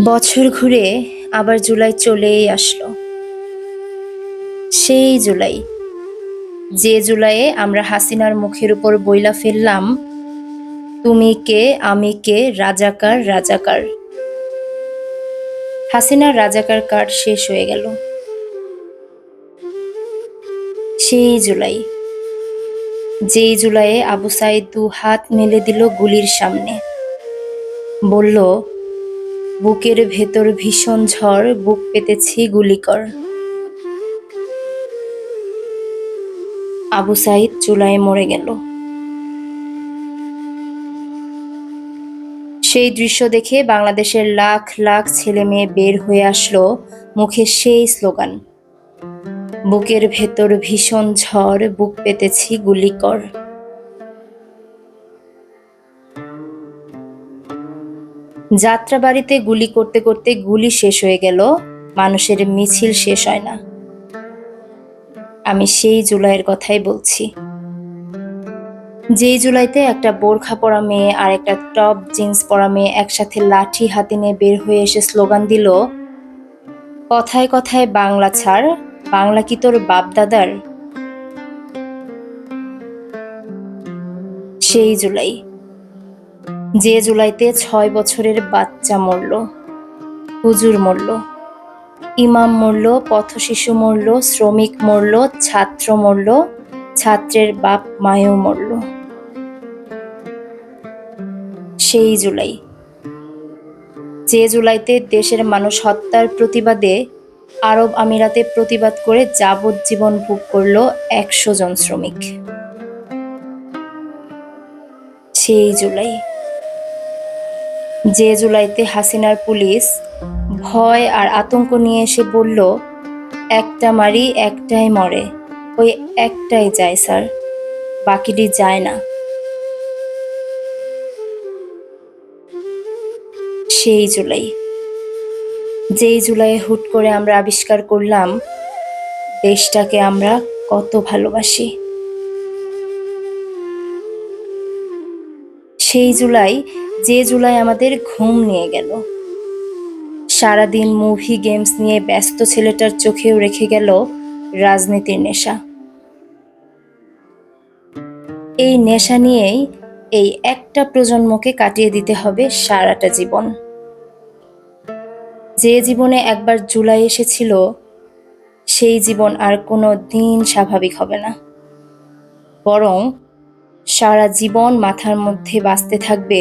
বছর ঘুরে আবার জুলাই চলেই আসলো। সেই জুলাই, যে জুলাইয়ে আমরা হাসিনার মুখের উপর বইলা ফেললাম, তুমি কে আমি কে, রাজাকার রাজাকার। হাসিনার রাজাকার কার্ড শেষ হয়ে গেল। সেই জুলাই, যেই জুলাইয়ে আবু সাইদ দু হাত মেলে দিল গুলির সামনে, বলল, বুকের ভেতর ভীষণ ঝড়, বুক পেতেছি গুলি কর। আবু সাইদ জুলাইয়ে মরে গেল। সেই দৃশ্য দেখে বাংলাদেশের লাখ লাখ ছেলে মেয়ে বের হয়ে আসলো, মুখে সেই স্লোগান, বুকের ভেতর ভীষণ ঝড়, বুক পেতেছি গুলি কর। যাত্রাবাড়িতে গুলি করতে করতে গুলি শেষ হয়ে গেল, মানুষের মিছিল শেষ হয় না। আমি সেই জুলাইয়ের কথাই বলছি, যেই জুলাইতে একটা বোরখা পরা মেয়ে আর একটা টপ জিন্স পরা মেয়ে একসাথে লাঠি হাতে নিয়ে বের হয়ে এসে স্লোগান দিল, কথায় কথায় বাংলা ছাড়, বাংলা কি তোর বাপ দাদার। সেই জুলাই, যে জুলাইতে 6 বছরের বাচ্চা মরল, হুজুর মরল, ইমাম মরল, পথশিশু মরল, শ্রমিক মরল, ছাত্র মরল, ছাত্রের বাপ মায়েও মরল। সেই জুলাই, যে জুলাইতে দেশের মানুষ হত্যার প্রতিবাদে আরব আমিরাতে প্রতিবাদ করে যাবজ্জীবন ভোগ করল 100 জন শ্রমিক। সেই জুলাই, যে জুলাইতে হাসিনার পুলিশ ভয় আর আতঙ্ক নিয়ে এসে বলল, একটা মারি একটাই মরে, ওই একটাই যায় স্যার, বাকিটি যায় না। সেই জুলাই, যেই জুলাইয়ে হুট করে আমরা আবিষ্কার করলাম দেশটাকে আমরা কত ভালোবাসি। সেই জুলাই, যে জুলাই আমাদের ঘুম নিয়ে গেল, সারাদিন মুভি গেমস নিয়ে ব্যস্ত ছেলেটার চোখেও রেখে গেল রাজনীতির নেশা। এই নেশা নিয়েই এই একটা প্রজন্মকে কাটিয়ে দিতে হবে সারাটা জীবন। যে জীবনে একবার জুলাই এসেছিল, সেই জীবন আর কোনো দিন স্বাভাবিক হবে না, বরং সারা জীবন মাথার মধ্যে বাজতে থাকবে,